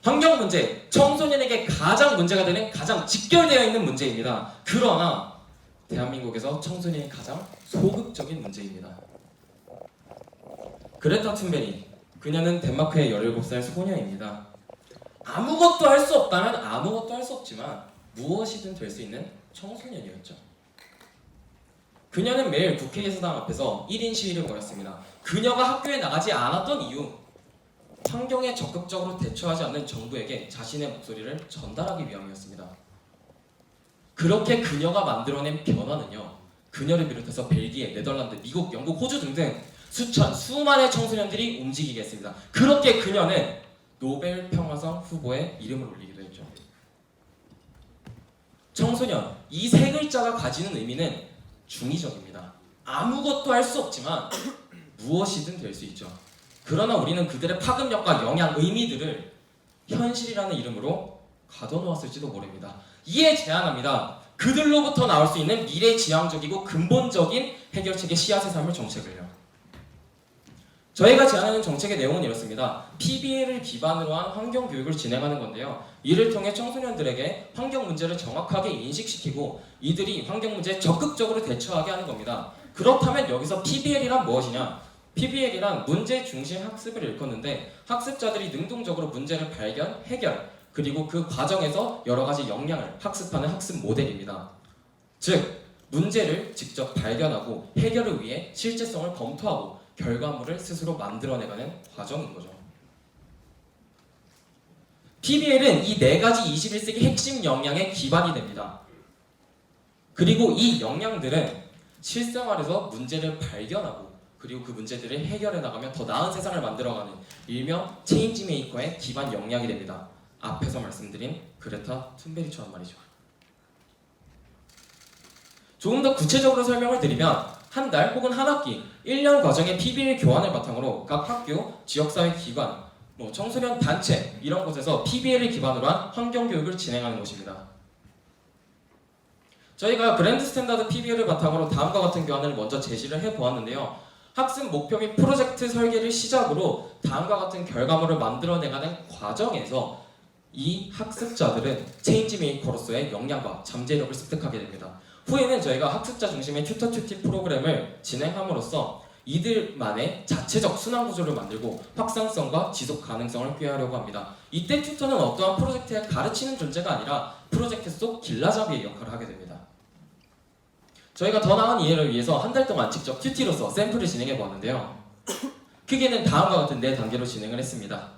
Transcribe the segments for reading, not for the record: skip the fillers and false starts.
환경 문제, 청소년에게 가장 문제가 되는 가장 직결되어 있는 문제입니다. 그러나 대한민국에서 청소년이 가장 소극적인 문제입니다. 그레타 툰베리, 그녀는 덴마크의 17살 소녀입니다. 아무것도 할 수 없다면 아무것도 할 수 없지만 무엇이든 될 수 있는 청소년이었죠. 그녀는 매일 국회의사당 앞에서 1인 시위를 벌였습니다. 그녀가 학교에 나가지 않았던 이유, 환경에 적극적으로 대처하지 않는 정부에게 자신의 목소리를 전달하기 위함이었습니다. 그렇게 그녀가 만들어낸 변화는요, 그녀를 비롯해서 벨기에, 네덜란드, 미국, 영국, 호주 등등 수많은 청소년들이 움직이게 했습니다. 그렇게 그녀는 노벨 평화상 후보에 이름을 올리기도 했죠. 청소년, 이 세 글자가 가지는 의미는 중의적입니다. 아무것도 할 수 없지만 무엇이든 될 수 있죠. 그러나 우리는 그들의 파급력과 영향, 의미들을 현실이라는 이름으로 가둬놓았을지도 모릅니다. 이에 제안합니다. 그들로부터 나올 수 있는 미래지향적이고 근본적인 해결책의 씨앗의 삶을 정책을요. 저희가 제안하는 정책의 내용은 이렇습니다. PBL을 기반으로 한 환경교육을 진행하는 건데요. 이를 통해 청소년들에게 환경 문제를 정확하게 인식시키고 이들이 환경 문제에 적극적으로 대처하게 하는 겁니다. 그렇다면 여기서 PBL이란 무엇이냐? PBL이란 문제 중심 학습을 일컫는데 학습자들이 능동적으로 문제를 발견, 해결, 그리고 그 과정에서 여러 가지 역량을 학습하는 학습 모델입니다. 즉, 문제를 직접 발견하고 해결을 위해 실제성을 검토하고 결과물을 스스로 만들어내가는 과정인 거죠. PBL은 이 네 가지 21세기 핵심 역량의 기반이 됩니다. 그리고 이 역량들은 실생활에서 문제를 발견하고 그리고 그 문제들을 해결해 나가면 더 나은 세상을 만들어가는 일명 체인지 메이커의 기반 역량이 됩니다. 앞에서 말씀드린 그레타 툰베리처럼 말이죠. 조금 더 구체적으로 설명을 드리면 한 달 혹은 한 학기, 1년 과정의 PBL 교환을 바탕으로 각 학교, 지역사회 기관, 청소년 단체 이런 곳에서 PBL을 기반으로 한 환경교육을 진행하는 것입니다. 저희가 그랜드 스탠다드 PBL을 바탕으로 다음과 같은 교환을 먼저 제시를 해보았는데요. 학습 목표 및 프로젝트 설계를 시작으로 다음과 같은 결과물을 만들어내가는 과정에서 이 학습자들은 체인지 메이커로서의 역량과 잠재력을 습득하게 됩니다. 후에는 저희가 학습자 중심의 튜터 튜티 프로그램을 진행함으로써 이들만의 자체적 순환 구조를 만들고 확산성과 지속 가능성을 꾀하려고 합니다. 이때 튜터는 어떠한 프로젝트에 가르치는 존재가 아니라 프로젝트 속 길라잡이의 역할을 하게 됩니다. 저희가 더 나은 이해를 위해서 한 달 동안 직접 튜티로서 샘플을 진행해 보았는데요. 크게는 다음과 같은 4단계로 진행을 했습니다.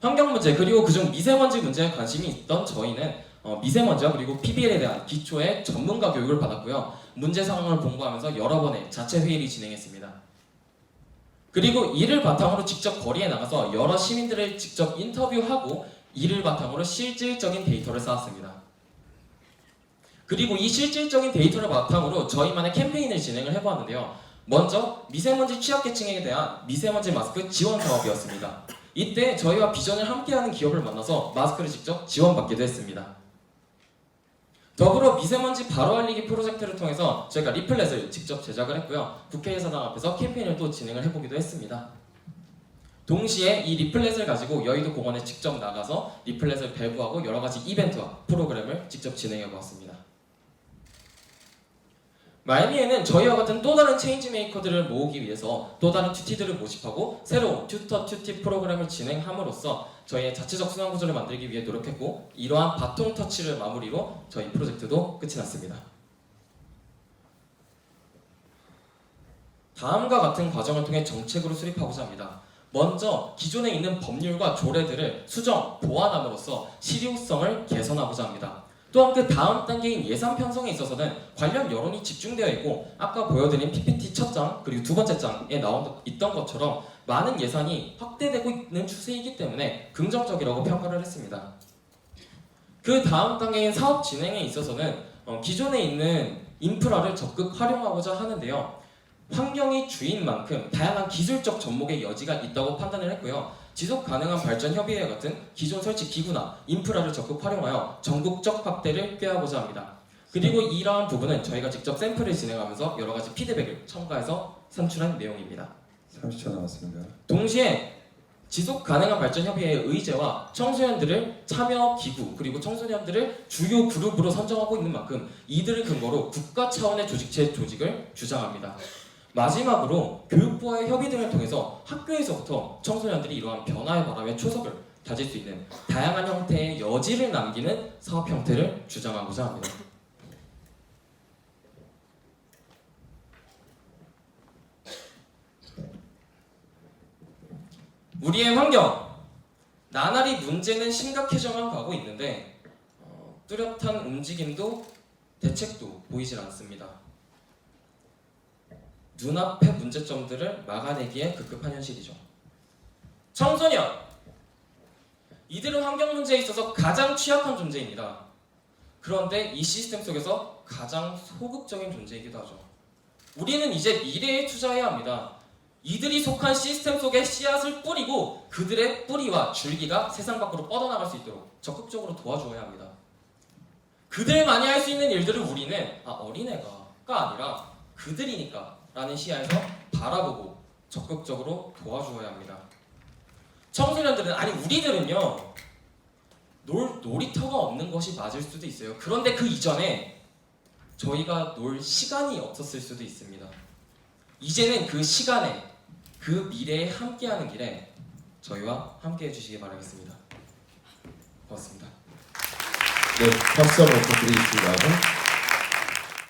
환경 문제 그리고 그중 미세먼지 문제에 관심이 있던 저희는 미세먼지와 그리고 PBL에 대한 기초의 전문가 교육을 받았고요. 문제 상황을 공부하면서 여러 번의 자체 회의를 진행했습니다. 그리고 이를 바탕으로 직접 거리에 나가서 여러 시민들을 직접 인터뷰하고 이를 바탕으로 실질적인 데이터를 쌓았습니다. 그리고 이 실질적인 데이터를 바탕으로 저희만의 캠페인을 진행을 해보았는데요. 먼저 미세먼지 취약계층에 대한 미세먼지 마스크 지원 사업이었습니다. 이때 저희와 비전을 함께하는 기업을 만나서 마스크를 직접 지원받기도 했습니다. 더불어 미세먼지 바로 알리기 프로젝트를 통해서 저희가 리플렛을 직접 제작을 했고요. 국회의사당 앞에서 캠페인을 또 진행을 해보기도 했습니다. 동시에 이 리플렛을 가지고 여의도 공원에 직접 나가서 리플렛을 배부하고 여러 가지 이벤트와 프로그램을 직접 진행해 보았습니다. 마이애미에는 저희와 같은 또 다른 체인지 메이커들을 모으기 위해서 또 다른 튜티들을 모집하고 새로운 튜터 튜티 프로그램을 진행함으로써 저희의 자체적 순환 구조를 만들기 위해 노력했고 이러한 바통 터치를 마무리로 저희 프로젝트도 끝이 났습니다. 다음과 같은 과정을 통해 정책으로 수립하고자 합니다. 먼저 기존에 있는 법률과 조례들을 수정, 보완함으로써 실효성을 개선하고자 합니다. 또한 그 다음 단계인 예산 편성에 있어서는 관련 여론이 집중되어 있고 아까 보여드린 PPT 첫 장 그리고 두 번째 장에 있던 것처럼 많은 예산이 확대되고 있는 추세이기 때문에 긍정적이라고 평가를 했습니다. 그 다음 단계인 사업 진행에 있어서는 기존에 있는 인프라를 적극 활용하고자 하는데요. 환경이 주인 만큼 다양한 기술적 접목의 여지가 있다고 판단을 했고요. 지속 가능한 발전 협의회 같은 기존 설치 기구나 인프라를 적극 활용하여 전국적 확대를 꾀하고자 합니다. 그리고 이러한 부분은 저희가 직접 샘플을 진행하면서 여러 가지 피드백을 첨가해서 산출한 내용입니다. 30초 남았습니다. 동시에 지속 가능한 발전 협의회의 의제와 청소년들을 참여 기구 그리고 청소년들을 주요 그룹으로 선정하고 있는 만큼 이들을 근거로 국가 차원의 조직을 주장합니다. 마지막으로 교육부와의 협의 등을 통해서 학교에서부터 청소년들이 이러한 변화의 바람에 초석을 다질 수 있는 다양한 형태의 여지를 남기는 사업 형태를 주장하고자 합니다. 우리의 환경, 나날이 문제는 심각해져만 가고 있는데 뚜렷한 움직임도 대책도 보이질 않습니다. 눈앞의 문제점들을 막아내기에 급급한 현실이죠. 청소년! 이들은 환경 문제에 있어서 가장 취약한 존재입니다. 그런데 이 시스템 속에서 가장 소극적인 존재이기도 하죠. 우리는 이제 미래에 투자해야 합니다. 이들이 속한 시스템 속에 씨앗을 뿌리고 그들의 뿌리와 줄기가 세상 밖으로 뻗어나갈 수 있도록 적극적으로 도와주어야 합니다. 그들만이 할 수 있는 일들을 우리는 어린애가가 아니라 그들이니까 라는 시야에서 바라보고 적극적으로 도와주어야 합니다. 청소년들은 우리들은요 놀이터가 없는 것이 맞을 수도 있어요. 그런데 그 이전에 저희가 놀 시간이 없었을 수도 있습니다. 이제는 그 시간에 그 미래에 함께하는 길에 저희와 함께해 주시기 바라겠습니다. 고맙습니다. 네, 박수 한번 부탁드리겠습니다.